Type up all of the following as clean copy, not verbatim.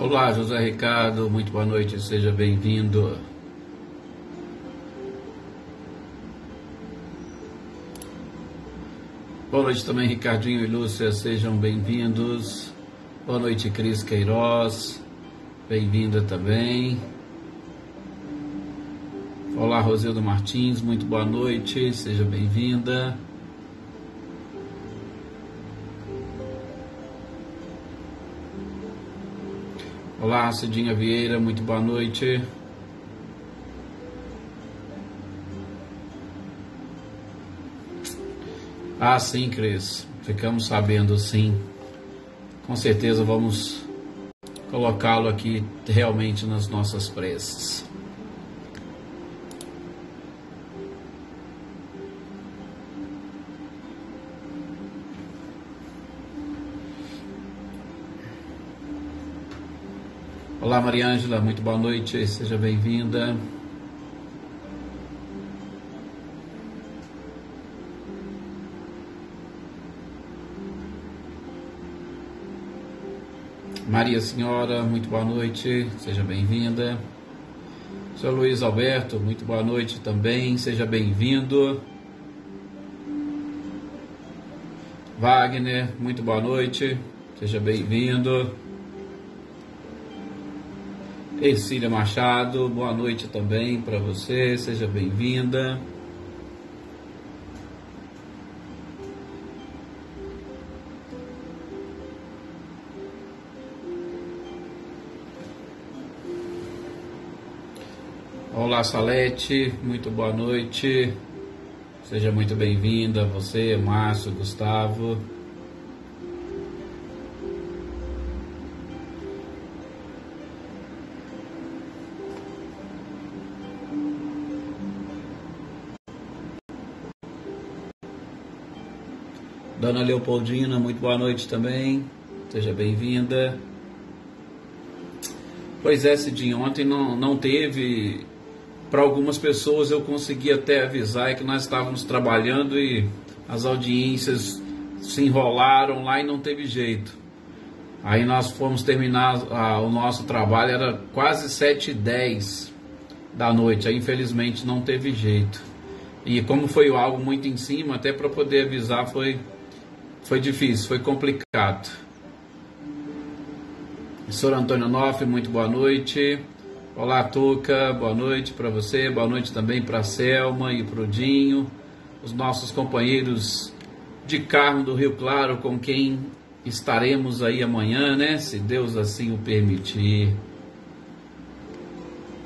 Olá, José Ricardo, muito boa noite, seja bem-vindo. Boa noite também, Ricardinho e Lúcia, sejam bem-vindos. Boa noite, Cris Queiroz, bem-vinda também. Olá, Rosilda Martins, muito boa noite, seja bem-vinda. Olá, Cidinha Vieira, muito boa noite. Ah, sim, Cris, ficamos sabendo, sim. Com certeza vamos colocá-lo aqui realmente nas nossas preces. Olá, Maria Ângela, muito boa noite, seja bem-vinda. Maria Senhora, muito boa noite, seja bem-vinda. Sr. Luiz Alberto, muito boa noite também, seja bem-vindo. Wagner, muito boa noite, seja bem-vindo. Ercília Machado, boa noite também para você, seja bem-vinda. Olá, Salete, muito boa noite, seja muito bem-vinda, você, Márcio, Gustavo. Dona Leopoldina, muito boa noite também, seja bem-vinda. Pois é, Cidinho, ontem não teve, para algumas pessoas eu consegui até avisar que nós estávamos trabalhando e as audiências se enrolaram lá e não teve jeito. Aí nós fomos terminar o nosso trabalho, era quase 7h10 da noite, aí infelizmente não teve jeito. E como foi algo muito em cima, até para poder avisar foi difícil, foi complicado. Sr. Antônio Noff, muito boa noite. Olá, Tuca, boa noite para você, boa noite também para a Selma e para o Dinho, os nossos companheiros de Carmo do Rio Claro, com quem estaremos aí amanhã, né? Se Deus assim o permitir.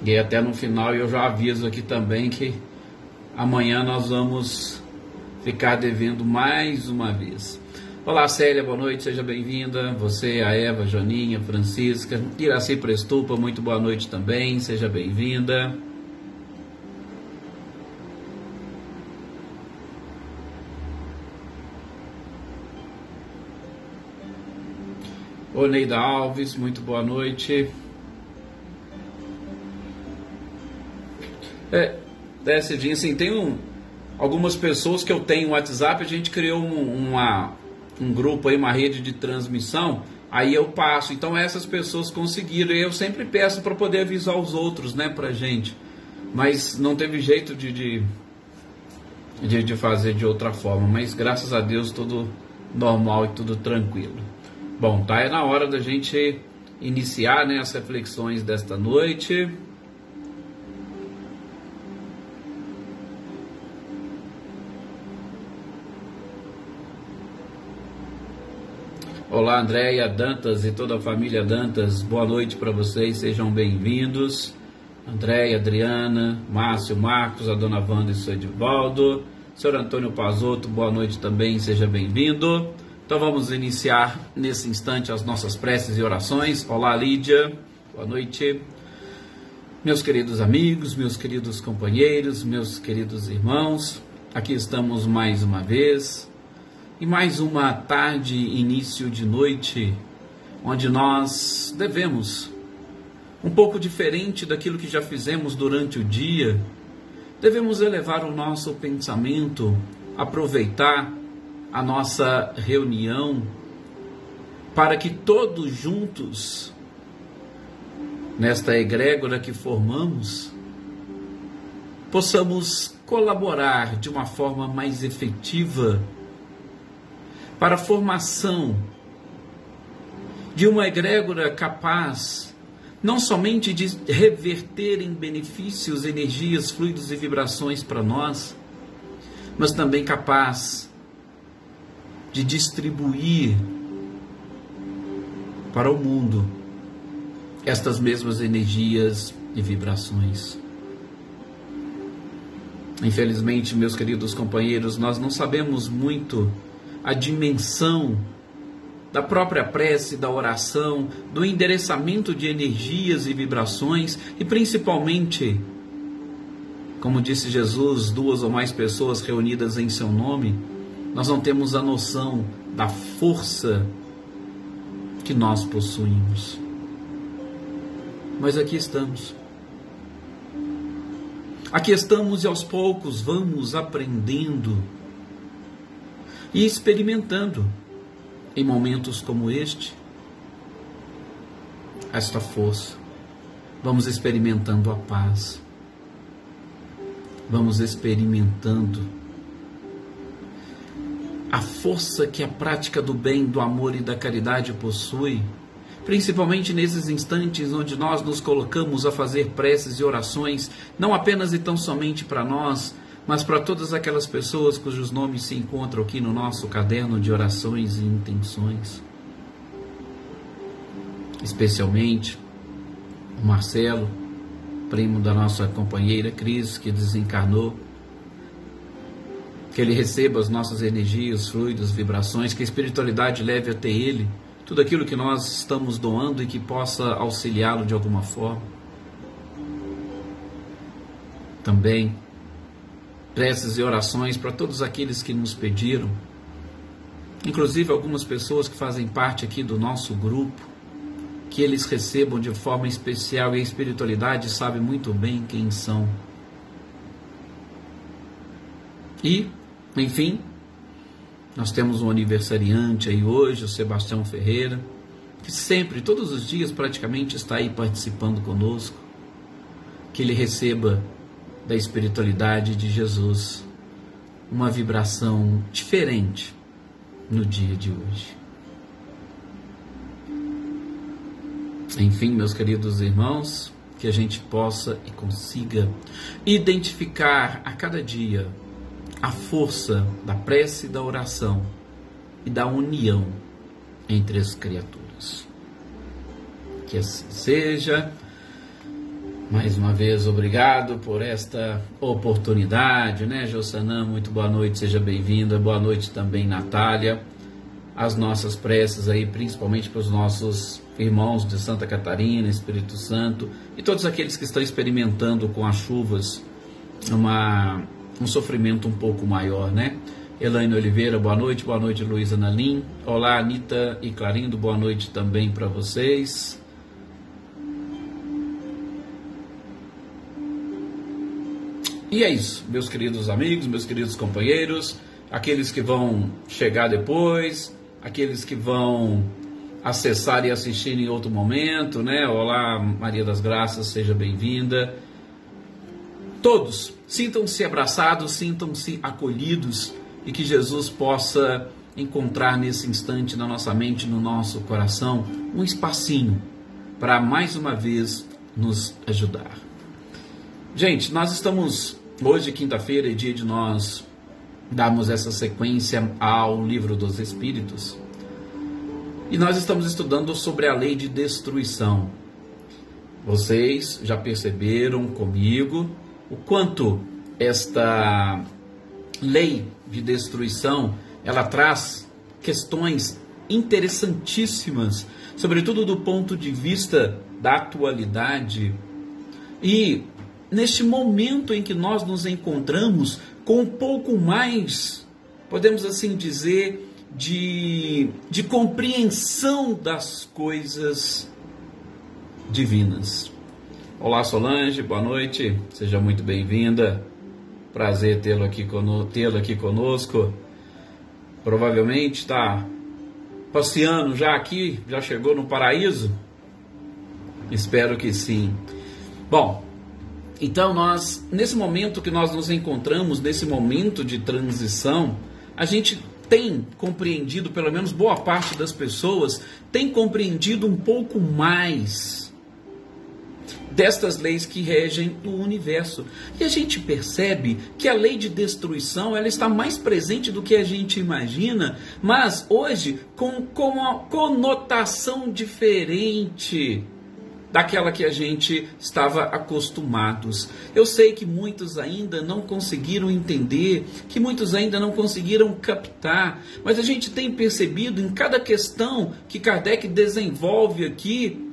E até no final eu já aviso aqui também que amanhã nós vamos ficar devendo mais uma vez. Olá, Célia, boa noite, seja bem-vinda. Você, a Eva, Joninha, Francisca, Iraci Prestupa, muito boa noite também, seja bem-vinda. Oneida Alves, muito boa noite. Cidinho, assim, tem algumas pessoas que eu tenho no WhatsApp, a gente criou um grupo aí, uma rede de transmissão, aí eu passo, então essas pessoas conseguiram, e eu sempre peço para poder avisar os outros, né, pra gente, mas não teve jeito de fazer de outra forma, mas graças a Deus tudo normal e tudo tranquilo. Bom, tá, é na hora da gente iniciar, né, as reflexões desta noite. Olá, Andréia, Dantas e toda a família Dantas, boa noite para vocês, sejam bem-vindos. Andréia, Adriana, Márcio, Marcos, a dona Wanda e o seu Edivaldo, Sr. Antônio Pazotto, boa noite também, seja bem-vindo. Então vamos iniciar nesse instante as nossas preces e orações. Olá, Lídia, boa noite. Meus queridos amigos, meus queridos companheiros, meus queridos irmãos, aqui estamos mais uma vez. E mais uma tarde, início de noite, onde nós devemos, um pouco diferente daquilo que já fizemos durante o dia, devemos elevar o nosso pensamento, aproveitar a nossa reunião, para que todos juntos nesta egrégora que formamos, possamos colaborar de uma forma mais efetiva para a formação de uma egrégora capaz não somente de reverter em benefícios, energias, fluidos e vibrações para nós, mas também capaz de distribuir para o mundo estas mesmas energias e vibrações. Infelizmente, meus queridos companheiros, nós não sabemos muito a dimensão da própria prece, da oração, do endereçamento de energias e vibrações e principalmente, como disse Jesus, 2 ou mais pessoas reunidas em seu nome, nós não temos a noção da força que nós possuímos. Mas aqui estamos. Aqui estamos e aos poucos vamos aprendendo e experimentando em momentos como este, esta força. Vamos experimentando a paz. Vamos experimentando a força que a prática do bem, do amor e da caridade possui, principalmente nesses instantes onde nós nos colocamos a fazer preces e orações, não apenas e tão somente para nós, mas para todas aquelas pessoas cujos nomes se encontram aqui no nosso caderno de orações e intenções. Especialmente o Marcelo, primo da nossa companheira Cris, que desencarnou. Que ele receba as nossas energias, fluidos, vibrações, que a espiritualidade leve até ele tudo aquilo que nós estamos doando e que possa auxiliá-lo de alguma forma. Também preces e orações para todos aqueles que nos pediram, inclusive algumas pessoas que fazem parte aqui do nosso grupo, que eles recebam de forma especial, e a espiritualidade sabe muito bem quem são. E, enfim, nós temos um aniversariante aí hoje, o Sebastião Ferreira, que sempre, todos os dias praticamente está aí participando conosco. Que ele receba da espiritualidade de Jesus uma vibração diferente no dia de hoje. Enfim, meus queridos irmãos, que a gente possa e consiga identificar a cada dia a força da prece, da oração e da união entre as criaturas. Que assim seja. Mais uma vez, obrigado por esta oportunidade, né, Jossanã? Muito boa noite, seja bem-vinda. Boa noite também, Natália. As nossas preces aí, principalmente para os nossos irmãos de Santa Catarina, Espírito Santo e todos aqueles que estão experimentando com as chuvas um sofrimento um pouco maior, né? Elaine Oliveira, boa noite Luísa Nalim. Olá, Anitta e Clarindo, boa noite também para vocês. E é isso, meus queridos amigos, meus queridos companheiros, aqueles que vão chegar depois, aqueles que vão acessar e assistir em outro momento, né? Olá, Maria das Graças, seja bem-vinda. Todos, sintam-se abraçados, sintam-se acolhidos e que Jesus possa encontrar nesse instante na nossa mente, no nosso coração, um espacinho para mais uma vez nos ajudar. Gente, nós estamos hoje, quinta-feira, é dia de nós darmos essa sequência ao Livro dos Espíritos. E nós estamos estudando sobre a lei de destruição. Vocês já perceberam comigo o quanto esta lei de destruição, ela traz questões interessantíssimas, sobretudo do ponto de vista da atualidade. E neste momento em que nós nos encontramos com um pouco mais, podemos assim dizer, de compreensão das coisas divinas. Olá, Solange, boa noite, seja muito bem-vinda, prazer tê-lo aqui conosco. Provavelmente está passeando já aqui, já chegou no paraíso. Espero que sim. Bom, então nós, nesse momento que nós nos encontramos, nesse momento de transição, a gente tem compreendido, pelo menos boa parte das pessoas, tem compreendido um pouco mais destas leis que regem o universo. E a gente percebe que a lei de destruição ela está mais presente do que a gente imagina, mas hoje com uma conotação diferente daquela que a gente estava acostumados. Eu sei que muitos ainda não conseguiram entender, que muitos ainda não conseguiram captar, mas a gente tem percebido em cada questão que Kardec desenvolve aqui,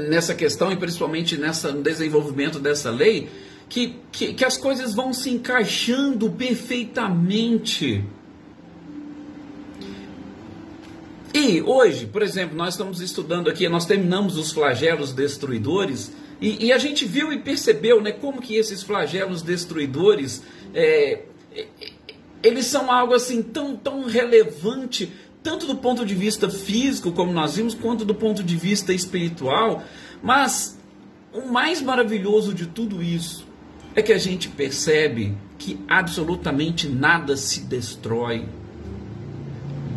nessa questão e principalmente no desenvolvimento dessa lei, que as coisas vão se encaixando perfeitamente. E hoje, por exemplo, nós estamos estudando aqui, nós terminamos os flagelos destruidores e a gente viu e percebeu, né, como que esses flagelos destruidores, eles são algo assim tão relevante, tanto do ponto de vista físico, como nós vimos, quanto do ponto de vista espiritual. Mas o mais maravilhoso de tudo isso é que a gente percebe que absolutamente nada se destrói.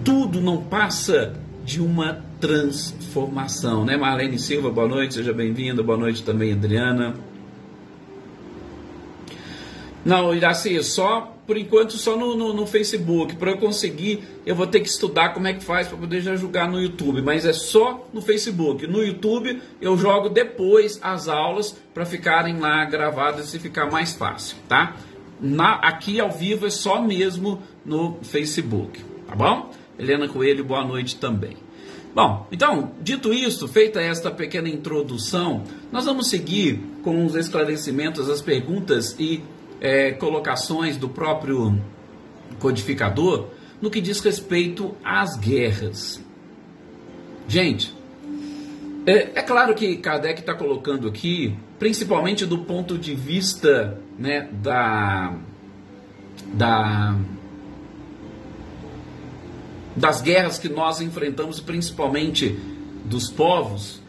Tudo não passa de uma transformação, né? Marlene Silva, boa noite, seja bem-vinda. Boa noite também, Adriana. Não, Iraci, por enquanto só no Facebook. Para eu conseguir, eu vou ter que estudar como é que faz para poder já jogar no YouTube, mas é só no Facebook. No YouTube eu jogo depois as aulas para ficarem lá gravadas e ficar mais fácil, tá? Aqui ao vivo é só mesmo no Facebook, tá bom? Helena Coelho, boa noite também. Bom, então, dito isso, feita esta pequena introdução, nós vamos seguir com os esclarecimentos, as perguntas e colocações do próprio codificador no que diz respeito às guerras. Gente, é claro que Kardec está colocando aqui, principalmente do ponto de vista, né, das guerras que nós enfrentamos, principalmente dos povos,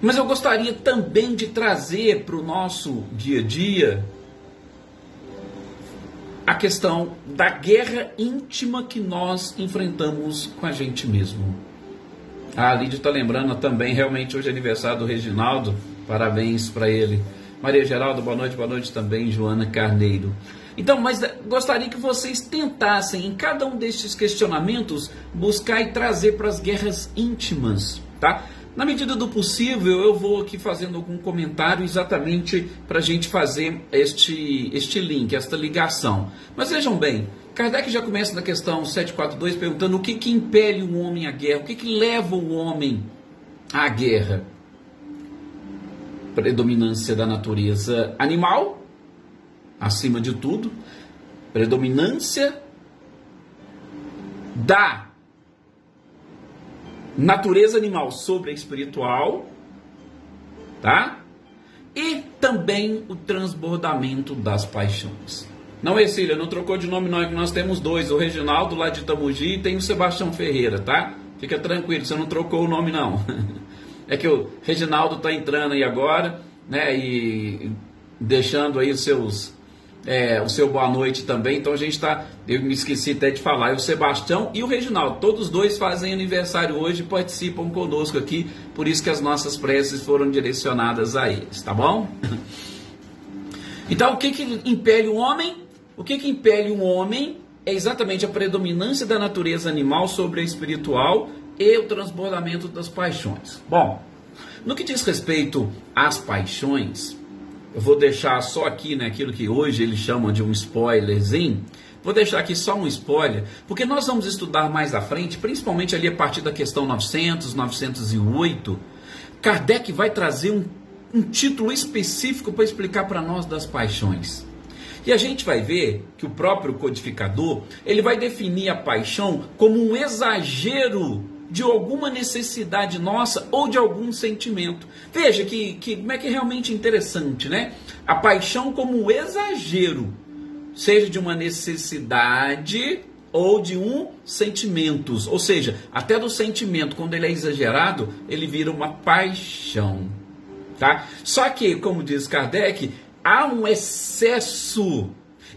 mas eu gostaria também de trazer para o nosso dia a dia a questão da guerra íntima que nós enfrentamos com a gente mesmo. A Lídia está lembrando também, realmente hoje é aniversário do Reginaldo, parabéns para ele. Maria Geralda, boa noite também, Joana Carneiro. Então, mas gostaria que vocês tentassem, em cada um destes questionamentos, buscar e trazer para as guerras íntimas, tá? Na medida do possível, eu vou aqui fazendo algum comentário exatamente para a gente fazer este link, esta ligação. Mas vejam bem, Kardec já começa na questão 742 perguntando o que impele o homem à guerra, o que leva o homem à guerra. Predominância da natureza animal, acima de tudo, predominância da natureza animal sobre a espiritual, tá? E também o transbordamento das paixões. Não, Ercília, não trocou de nome não, que nós temos dois, o Reginaldo lá de Itamogi e tem o Sebastião Ferreira, tá? Fica tranquilo, você não trocou o nome não. É que o Reginaldo está entrando aí agora, né, e deixando aí o seu boa noite também, então a gente está, eu me esqueci até de falar, o Sebastião e o Reginaldo, todos dois fazem aniversário hoje e participam conosco aqui, por isso que as nossas preces foram direcionadas a eles, tá bom? Então, o que impele o homem? O que impele o homem é exatamente a predominância da natureza animal sobre a espiritual e o transbordamento das paixões. Bom, no que diz respeito às paixões, eu vou deixar só aqui, né, aquilo que hoje eles chamam de um spoilerzinho, vou deixar aqui só um spoiler, porque nós vamos estudar mais à frente, principalmente ali a partir da questão 900, 908, Kardec vai trazer um título específico para explicar para nós das paixões. E a gente vai ver que o próprio codificador, ele vai definir a paixão como um exagero de alguma necessidade nossa ou de algum sentimento. Veja como é que é realmente interessante, né? A paixão como um exagero, seja de uma necessidade ou de sentimentos, ou seja, até do sentimento, quando ele é exagerado, ele vira uma paixão, tá? Só que, como diz Kardec, há um excesso,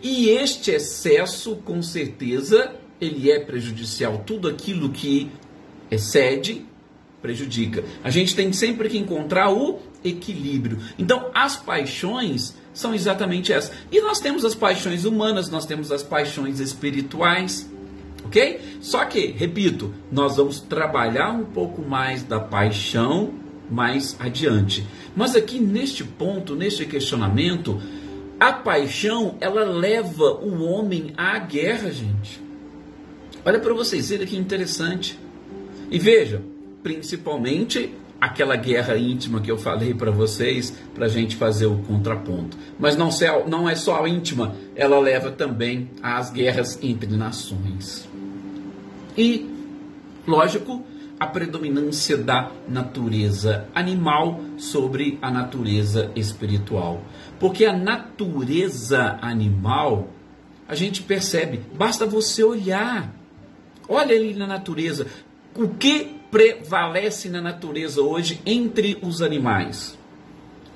e este excesso, com certeza, ele é prejudicial. Tudo aquilo que excede, prejudica. A gente tem sempre que encontrar o equilíbrio. Então, as paixões são exatamente essas. E nós temos as paixões humanas, nós temos as paixões espirituais, ok? Só que, repito, nós vamos trabalhar um pouco mais da paixão mais adiante. Mas aqui neste ponto, neste questionamento, a paixão, ela leva o homem à guerra, gente. Olha para vocês verem que interessante. E veja, principalmente aquela guerra íntima que eu falei para vocês, para a gente fazer o contraponto. Mas não é só a íntima, ela leva também às guerras entre nações. E, lógico, a predominância da natureza animal sobre a natureza espiritual. Porque a natureza animal, a gente percebe, basta você olhar. Olha ali na natureza, o que prevalece na natureza hoje entre os animais?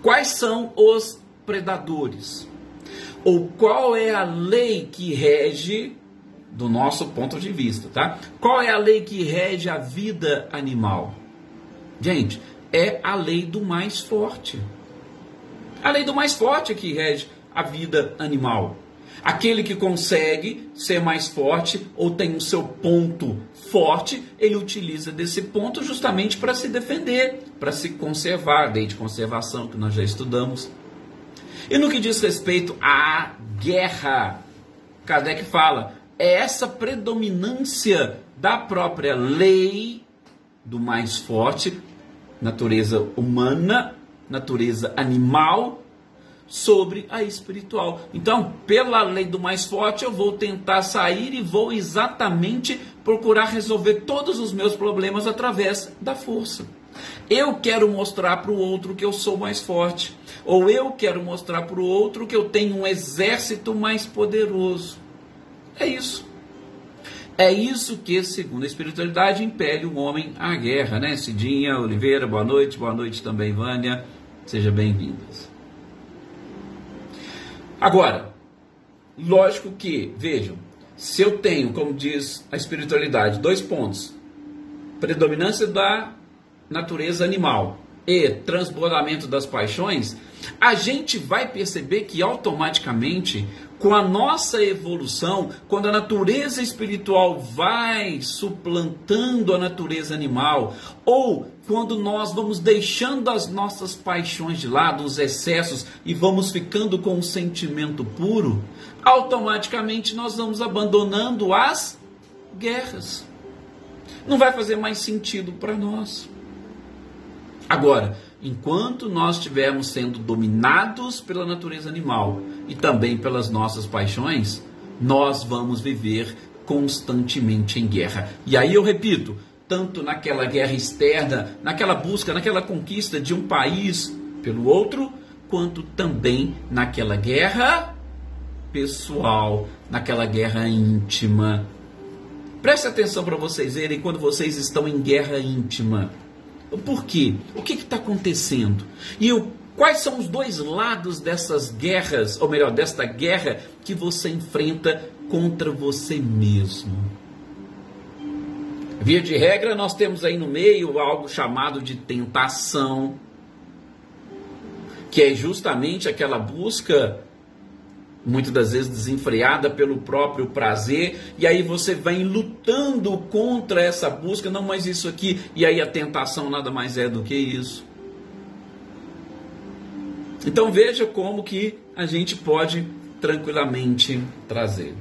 Quais são os predadores? Ou qual é a lei que rege, do nosso ponto de vista, tá? Qual é a lei que rege a vida animal? Gente, é a lei do mais forte. A lei do mais forte é que rege a vida animal. Aquele que consegue ser mais forte ou tem o seu ponto forte, ele utiliza desse ponto justamente para se defender, para se conservar, lei de conservação que nós já estudamos. E no que diz respeito à guerra, Kardec fala, é essa predominância da própria lei do mais forte, natureza humana, natureza animal, sobre a espiritual. Então, pela lei do mais forte, eu vou tentar sair e vou exatamente procurar resolver todos os meus problemas através da força. Eu quero mostrar para o outro que eu sou mais forte, ou eu quero mostrar para o outro que eu tenho um exército mais poderoso. É isso. É isso que, segundo a espiritualidade, impele o homem à guerra, né? Cidinha, Oliveira, boa noite também, Vânia, sejam bem-vindas. Agora, lógico que, vejam, se eu tenho, como diz a espiritualidade, 2 pontos, predominância da natureza animal e transbordamento das paixões, a gente vai perceber que automaticamente, com a nossa evolução, quando a natureza espiritual vai suplantando a natureza animal, ou quando nós vamos deixando as nossas paixões de lado, os excessos, e vamos ficando com um sentimento puro, automaticamente nós vamos abandonando as guerras. Não vai fazer mais sentido para nós. Agora, enquanto nós estivermos sendo dominados pela natureza animal e também pelas nossas paixões, nós vamos viver constantemente em guerra. E aí eu repito, tanto naquela guerra externa, naquela busca, naquela conquista de um país pelo outro, quanto também naquela guerra pessoal, naquela guerra íntima. Preste atenção para vocês verem quando vocês estão em guerra íntima. Por quê? O que está acontecendo? Quais são os 2 lados dessas guerras, ou melhor, desta guerra que você enfrenta contra você mesmo? Via de regra, nós temos aí no meio algo chamado de tentação, que é justamente aquela busca, muitas das vezes desenfreada pelo próprio prazer, e aí você vem lutando contra essa busca, não, mas isso aqui, e aí a tentação nada mais é do que isso. Então veja como que a gente pode tranquilamente trazer.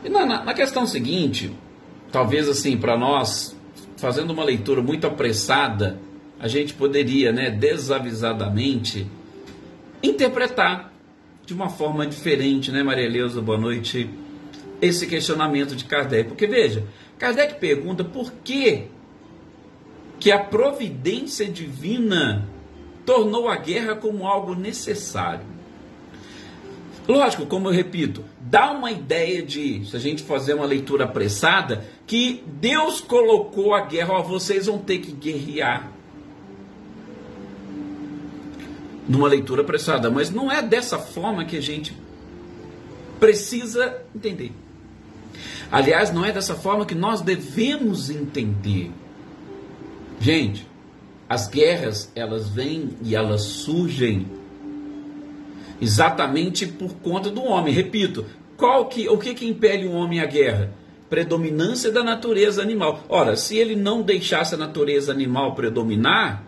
E na questão seguinte, talvez assim, para nós, fazendo uma leitura muito apressada, a gente poderia, desavisadamente, interpretar de uma forma diferente, Maria Eleusa, boa noite, esse questionamento de Kardec. Porque veja, Kardec pergunta por que a providência divina tornou a guerra como algo necessário. Lógico, como eu repito, dá uma ideia de, se a gente fazer uma leitura apressada, que Deus colocou a guerra, ó, vocês vão ter que guerrear. Numa leitura apressada, mas não é dessa forma que a gente precisa entender. Aliás, não é dessa forma que nós devemos entender. Gente, as guerras, elas vêm e elas surgem exatamente por conta do homem. Repito, o que impele o homem à guerra? Predominância da natureza animal. Ora, se ele não deixasse a natureza animal predominar,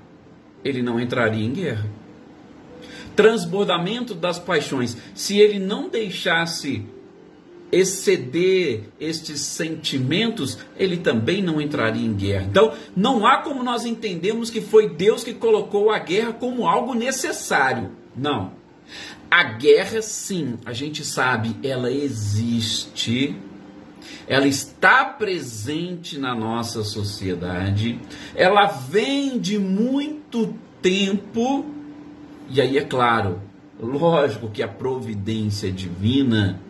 ele não entraria em guerra. Transbordamento das paixões. Se ele não deixasse exceder estes sentimentos, ele também não entraria em guerra. Então, não há como nós entendermos que foi Deus que colocou a guerra como algo necessário. Não. A guerra, sim, a gente sabe, ela existe, ela está presente na nossa sociedade, ela vem de muito tempo, e aí é claro, lógico que a providência divina,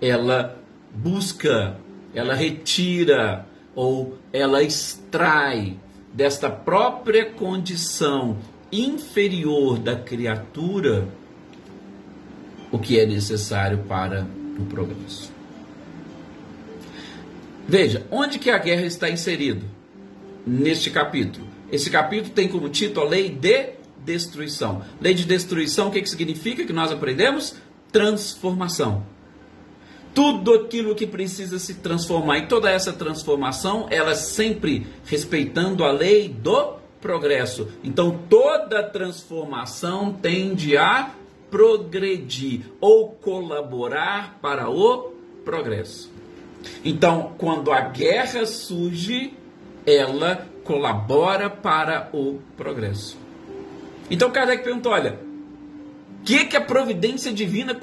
ela busca, ela retira ou ela extrai desta própria condição inferior da criatura o que é necessário para o progresso. Veja, onde que a guerra está inserida? Neste capítulo. Esse capítulo tem como título a lei de destruição. Lei de destruição, o que significa que nós aprendemos? Transformação. Tudo aquilo que precisa se transformar, e toda essa transformação, ela sempre respeitando a lei do progresso. Então, toda transformação tende a progredir ou colaborar para o progresso. Então, quando a guerra surge, ela colabora para o progresso. Então, Kardec perguntou, olha, o que a providência divina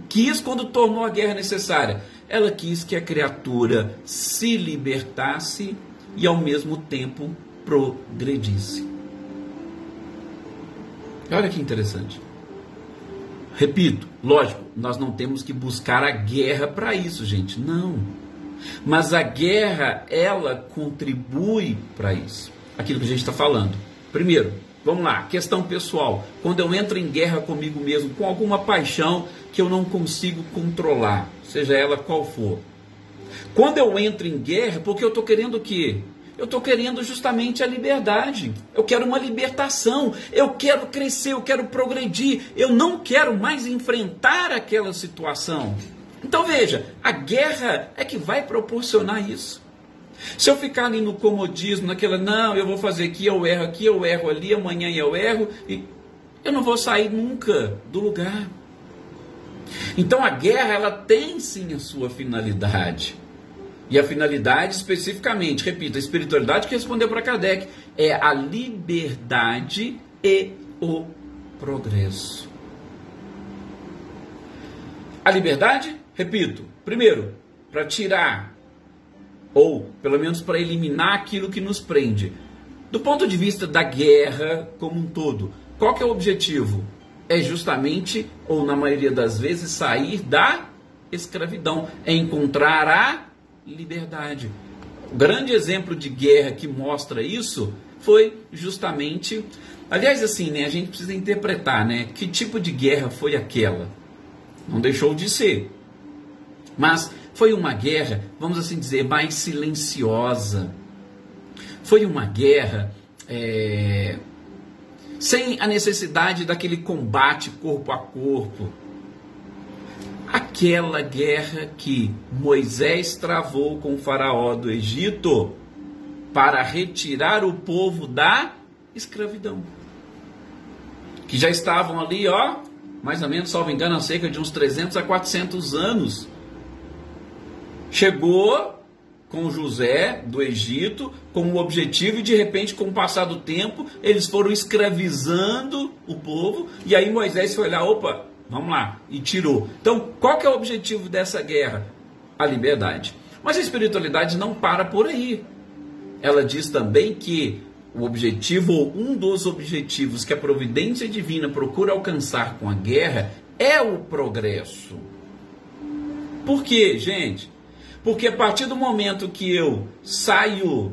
quis quando tornou a guerra necessária? Ela quis que a criatura se libertasse e ao mesmo tempo progredisse. Olha que interessante. Repito, lógico, nós não temos que buscar a guerra para isso, gente, não. Mas a guerra, ela contribui para isso. Aquilo que a gente está falando. Primeiro, vamos lá, questão pessoal. Quando eu entro em guerra comigo mesmo, com alguma paixão que eu não consigo controlar, seja ela qual for. Quando eu entro em guerra, porque eu estou querendo o quê? Eu estou querendo justamente a liberdade. Eu quero uma libertação. Eu quero crescer, eu quero progredir. Eu não quero mais enfrentar aquela situação. Então veja, a guerra é que vai proporcionar isso. Se eu ficar ali no comodismo, naquela, não, eu vou fazer aqui, eu erro ali, amanhã eu erro, e eu não vou sair nunca do lugar. Então a guerra, ela tem sim a sua finalidade. E a finalidade especificamente, repito, a espiritualidade que respondeu para Kardec, é a liberdade e o progresso. A liberdade, repito, primeiro, para tirar, ou pelo menos para eliminar aquilo que nos prende. Do ponto de vista da guerra como um todo, qual que é o objetivo? É justamente, ou na maioria das vezes, sair da escravidão, é encontrar a liberdade. O grande exemplo de guerra que mostra isso foi justamente, aliás, assim, né, a gente precisa interpretar, né, que tipo de guerra foi aquela. Não deixou de ser, mas foi uma guerra, vamos assim dizer, mais silenciosa. Foi uma guerra sem a necessidade daquele combate corpo a corpo. Aquela guerra que Moisés travou com o faraó do Egito para retirar o povo da escravidão. Que já estavam ali, ó, mais ou menos, salvo engano, há cerca de uns 300 a 400 anos. Chegou com José do Egito com o objetivo e de repente, com o passar do tempo, eles foram escravizando o povo e aí Moisés foi lá, opa, vamos lá, e tirou. Então, qual que é o objetivo dessa guerra? A liberdade. Mas a espiritualidade não para por aí. Ela diz também que o objetivo, ou um dos objetivos que a providência divina procura alcançar com a guerra, é o progresso. Por quê, gente? Porque a partir do momento que eu saio,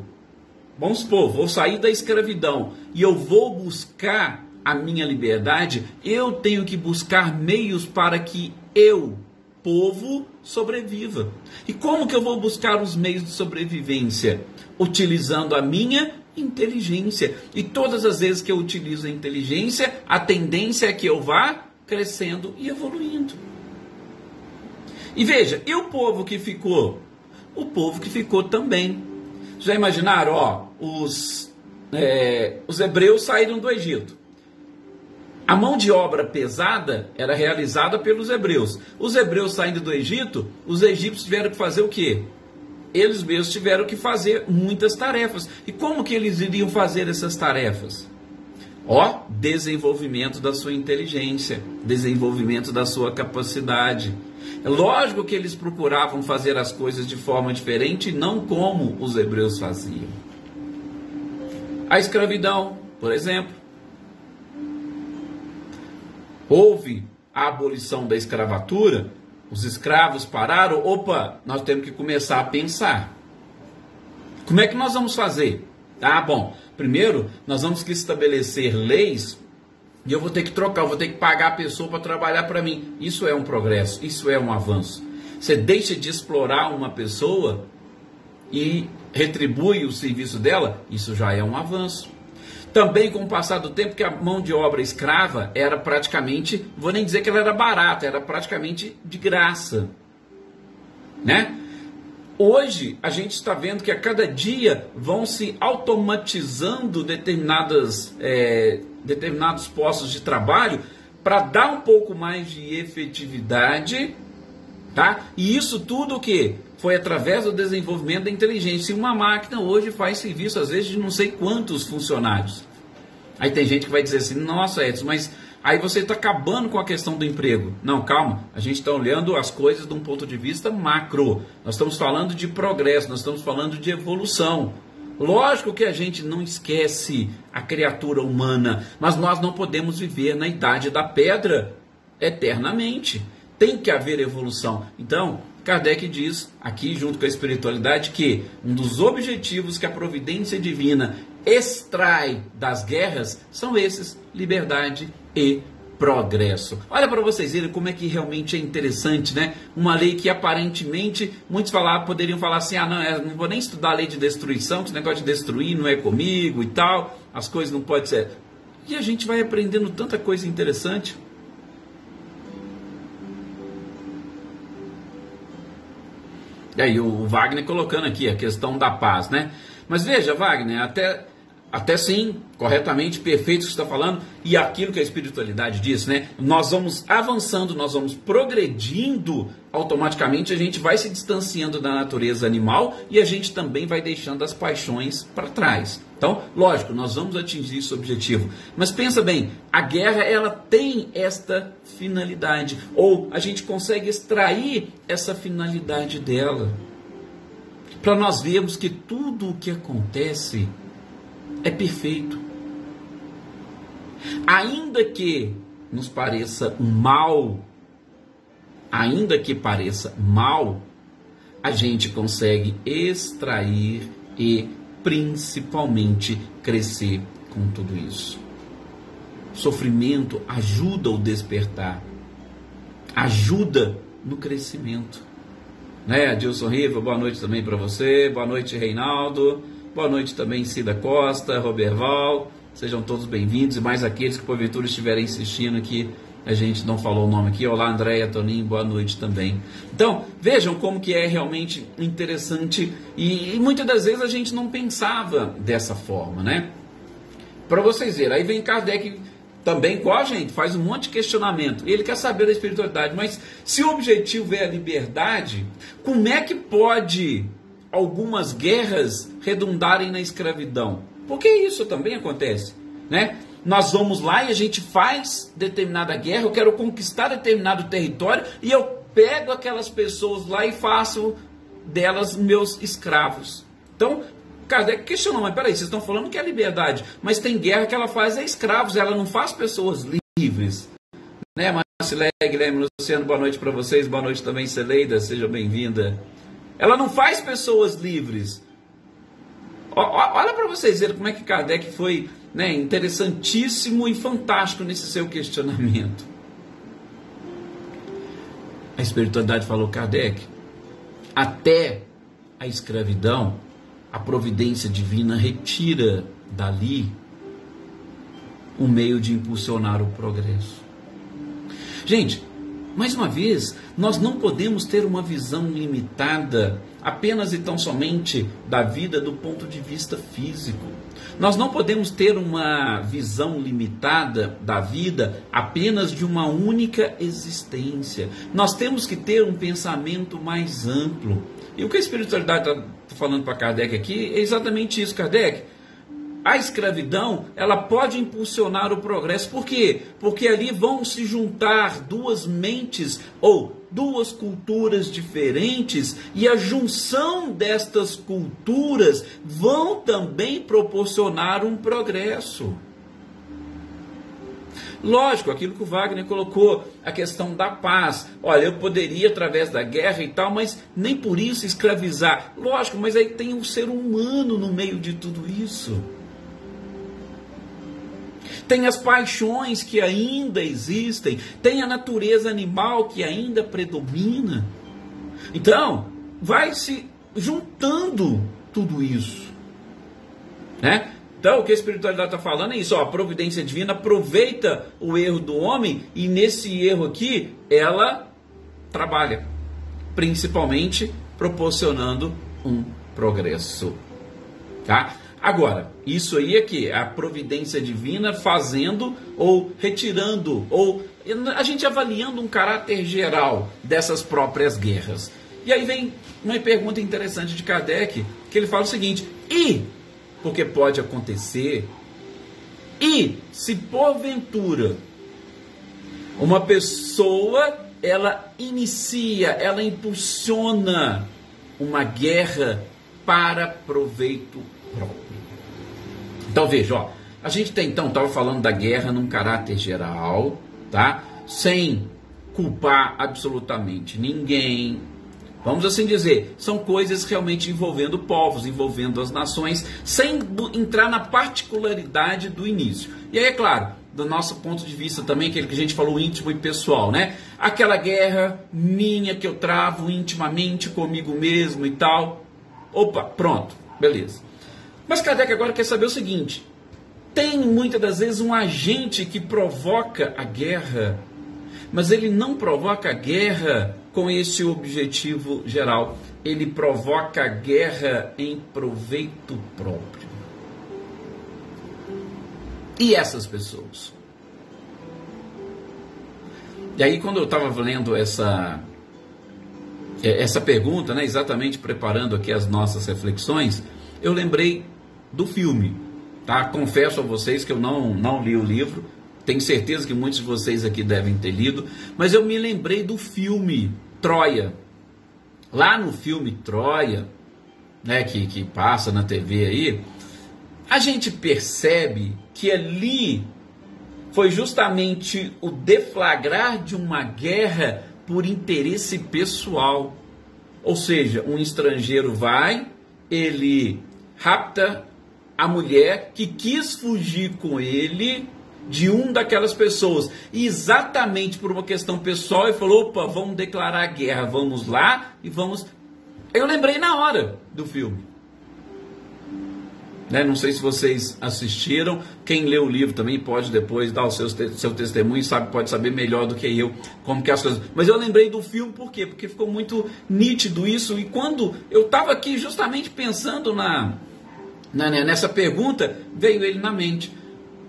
vamos supor, vou sair da escravidão e eu vou buscar a minha liberdade, eu tenho que buscar meios para que eu, povo, sobreviva. E como que eu vou buscar os meios de sobrevivência? Utilizando a minha inteligência. E todas as vezes que eu utilizo a inteligência, a tendência é que eu vá crescendo e evoluindo. E veja, e o povo que ficou? O povo que ficou também. Já imaginaram, ó, os hebreus saíram do Egito. A mão de obra pesada era realizada pelos hebreus. Os hebreus saindo do Egito, os egípcios tiveram que fazer o quê? Eles mesmos tiveram que fazer muitas tarefas. E como que eles iriam fazer essas tarefas? Ó, desenvolvimento da sua inteligência, desenvolvimento da sua capacidade. É lógico que eles procuravam fazer as coisas de forma diferente, não como os hebreus faziam. A escravidão, por exemplo. Houve a abolição da escravatura, os escravos pararam, opa, nós temos que começar a pensar. Como é que nós vamos fazer? Ah, bom, primeiro nós vamos que estabelecer leis e eu vou ter que trocar, eu vou ter que pagar a pessoa para trabalhar para mim. Isso é um progresso, isso é um avanço. Você deixa de explorar uma pessoa e retribui o serviço dela, isso já é um avanço. Também com o passar do tempo que a mão de obra escrava era praticamente, vou nem dizer que ela era barata, era praticamente de graça, né? Hoje a gente está vendo que a cada dia vão se automatizando determinados postos de trabalho para dar um pouco mais de efetividade, tá? E isso tudo o quê? Foi através do desenvolvimento da inteligência. E uma máquina hoje faz serviço, às vezes, de não sei quantos funcionários. Aí tem gente que vai dizer assim, nossa, Edson, mas aí você está acabando com a questão do emprego. Não, calma, a gente está olhando as coisas de um ponto de vista macro. Nós estamos falando de progresso, nós estamos falando de evolução. Lógico que a gente não esquece a criatura humana, mas nós não podemos viver na idade da pedra eternamente. Tem que haver evolução. Então, Kardec diz, aqui junto com a espiritualidade, que um dos objetivos que a providência divina extrai das guerras são esses: liberdade e progresso. Olha para vocês verem como é que realmente é interessante, né? Uma lei que aparentemente muitos poderiam falar assim, não vou nem estudar a lei de destruição, que esse negócio de destruir não é comigo e tal, as coisas não podem ser. E a gente vai aprendendo tanta coisa interessante. E aí o Wagner colocando aqui a questão da paz, né? Mas veja, Wagner, até sim, corretamente, perfeito o que você está falando, e aquilo que a espiritualidade diz, né? Nós vamos avançando, nós vamos progredindo, automaticamente a gente vai se distanciando da natureza animal e a gente também vai deixando as paixões para trás. Então, lógico, nós vamos atingir esse objetivo. Mas pensa bem, a guerra ela tem esta finalidade, ou a gente consegue extrair essa finalidade dela, para nós vermos que tudo o que acontece é perfeito. Ainda que nos pareça mal, a gente consegue extrair e principalmente crescer com tudo isso. Sofrimento ajuda o despertar, ajuda no crescimento. Né, Adilson Riva, boa noite também para você, boa noite Reinaldo, boa noite também Cida Costa, Roberval, sejam todos bem-vindos, e mais aqueles que porventura estiverem assistindo aqui, a gente não falou o nome aqui, olá Andréia, Toninho, boa noite também. Então, vejam como que é realmente interessante, e muitas das vezes a gente não pensava dessa forma, né? Para vocês verem, aí vem Kardec também, igual a gente, faz um monte de questionamento. Ele quer saber da espiritualidade, mas se o objetivo é a liberdade, como é que pode algumas guerras redundarem na escravidão? Porque isso também acontece, né? Nós vamos lá e a gente faz determinada guerra, eu quero conquistar determinado território e eu pego aquelas pessoas lá e faço delas meus escravos. Então, Kardec questionou, mas peraí, vocês estão falando que é liberdade, mas tem guerra que ela faz escravos, ela não faz pessoas livres, né? Mas Marcilé, Guilherme, Luciano, boa noite para vocês, boa noite também, Celeida, seja bem-vinda. Ela não faz pessoas livres. Olha para vocês verem como é que Kardec foi, né, interessantíssimo e fantástico nesse seu questionamento. A espiritualidade falou: Kardec, até a escravidão, a providência divina retira dali um meio de impulsionar o progresso. Gente, mais uma vez, nós não podemos ter uma visão limitada apenas e tão somente da vida do ponto de vista físico. Nós não podemos ter uma visão limitada da vida apenas de uma única existência. Nós temos que ter um pensamento mais amplo. E o que a espiritualidade está falando para Kardec aqui é exatamente isso, Kardec. A escravidão, ela pode impulsionar o progresso. Por quê? Porque ali vão se juntar duas mentes ou duas culturas diferentes, e a junção destas culturas vão também proporcionar um progresso. Lógico, aquilo que o Wagner colocou, a questão da paz. Olha, eu poderia através da guerra e tal, mas nem por isso escravizar. Lógico, mas aí tem um ser humano no meio de tudo isso. Tem as paixões que ainda existem, tem a natureza animal que ainda predomina. Então, vai se juntando tudo isso, né? Então, o que a espiritualidade está falando é isso, ó, a providência divina aproveita o erro do homem e nesse erro aqui, ela trabalha, principalmente proporcionando um progresso, tá? Agora, isso aí é que a providência divina fazendo ou retirando, ou a gente avaliando um caráter geral dessas próprias guerras. E aí vem uma pergunta interessante de Kardec, que ele fala o seguinte: porque pode acontecer, e se porventura uma pessoa, ela inicia, ela impulsiona uma guerra para proveito próprio. Então veja, ó, a gente estava falando da guerra num caráter geral, tá? Sem culpar absolutamente ninguém. Vamos assim dizer, são coisas realmente envolvendo povos, envolvendo as nações, sem entrar na particularidade do início. E aí, é claro, do nosso ponto de vista também, aquele que a gente falou íntimo e pessoal, né? Aquela guerra minha que eu travo intimamente comigo mesmo e tal. Opa, pronto, beleza. Mas Kardec agora quer saber o seguinte: tem muitas das vezes um agente que provoca a guerra, mas ele não provoca a guerra com esse objetivo geral. Ele provoca a guerra em proveito próprio. E essas pessoas? E aí, quando eu estava lendo essa pergunta, né, exatamente preparando aqui as nossas reflexões, eu lembrei do filme, tá? Confesso a vocês que eu não li o livro, tenho certeza que muitos de vocês aqui devem ter lido, mas eu me lembrei do filme Troia. Lá no filme Troia, né, que passa na TV aí, a gente percebe que ali foi justamente o deflagrar de uma guerra por interesse pessoal. Ou seja, um estrangeiro vai, ele rapta a mulher que quis fugir com ele de daquelas pessoas, e exatamente por uma questão pessoal, ele falou: opa, vamos declarar guerra, vamos lá e vamos... Eu lembrei na hora do filme, né? Não sei se vocês assistiram, quem lê o livro também pode depois dar o seu testemunho, pode saber melhor do que eu como que as coisas... Mas eu lembrei do filme, por quê? Porque ficou muito nítido isso, e quando eu estava aqui justamente pensando nessa pergunta, veio ele na mente.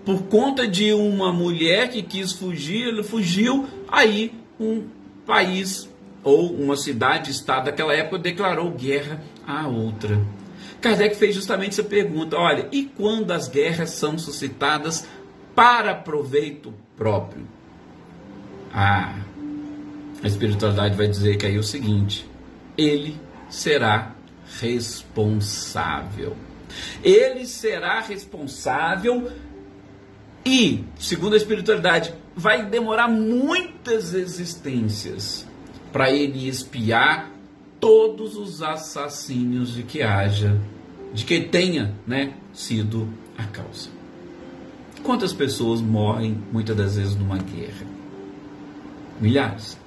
Por conta de uma mulher que quis fugir, ele fugiu, aí um país ou uma cidade-estado daquela época declarou guerra à outra. Kardec fez justamente essa pergunta: olha, e quando as guerras são suscitadas para proveito próprio? A espiritualidade vai dizer que aí é o seguinte: ele será responsável. Ele será responsável e, segundo a espiritualidade, vai demorar muitas existências para ele expiar todos os assassínios de que tenha, né, sido a causa. Quantas pessoas morrem muitas das vezes numa guerra? Milhares.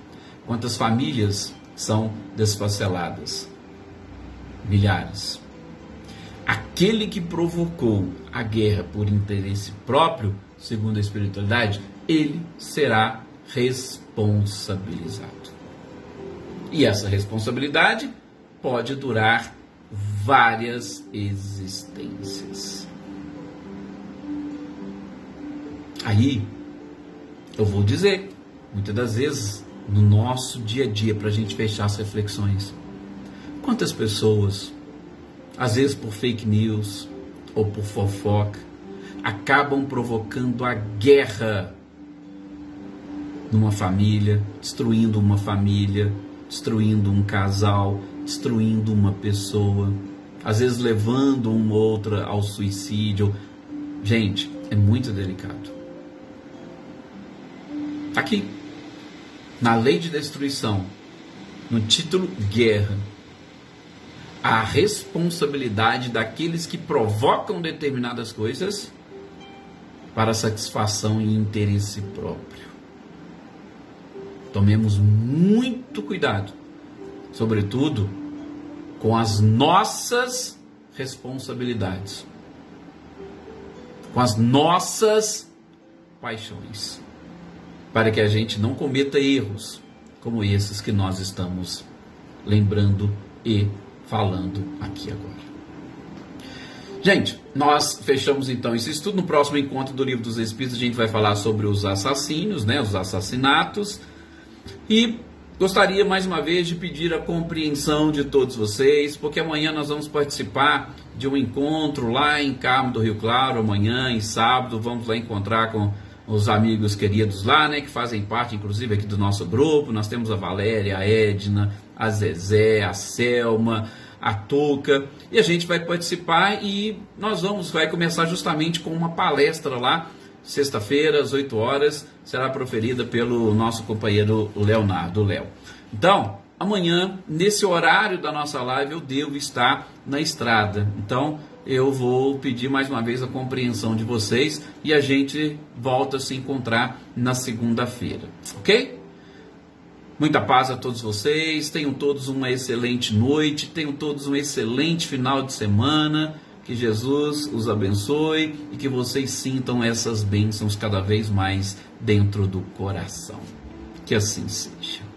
Quantas famílias são desfaceladas? Milhares. Aquele que provocou a guerra por interesse próprio, segundo a espiritualidade, ele será responsabilizado. E essa responsabilidade pode durar várias existências. Aí, eu vou dizer, muitas das vezes, no nosso dia a dia, para a gente fechar as reflexões, quantas pessoas, às vezes por fake news ou por fofoca, acabam provocando a guerra numa família, destruindo uma família, destruindo um casal, destruindo uma pessoa, às vezes levando uma outra ao suicídio. Gente, é muito delicado. Aqui, na lei de destruição, no título guerra, a responsabilidade daqueles que provocam determinadas coisas para satisfação e interesse próprio. Tomemos muito cuidado, sobretudo com as nossas responsabilidades, com as nossas paixões, para que a gente não cometa erros como esses que nós estamos lembrando e falando aqui agora. Gente, nós fechamos então esse estudo. No próximo encontro do Livro dos Espíritos a gente vai falar sobre os assassinos, né, os assassinatos. E gostaria mais uma vez de pedir a compreensão de todos vocês, porque amanhã nós vamos participar de um encontro lá em Carmo do Rio Claro, amanhã, em sábado, vamos lá encontrar com os amigos queridos lá, né, que fazem parte inclusive aqui do nosso grupo. Nós temos a Valéria, a Edna, a Zezé, a Selma, a Tuca, e a gente vai participar e vai começar justamente com uma palestra lá, sexta-feira, às 8 horas, será proferida pelo nosso companheiro Leonardo, Léo. Então, amanhã, nesse horário da nossa live, eu devo estar na estrada. Então, eu vou pedir mais uma vez a compreensão de vocês e a gente volta a se encontrar na segunda-feira, ok? Muita paz a todos vocês, tenham todos uma excelente noite, tenham todos um excelente final de semana, que Jesus os abençoe e que vocês sintam essas bênçãos cada vez mais dentro do coração. Que assim seja.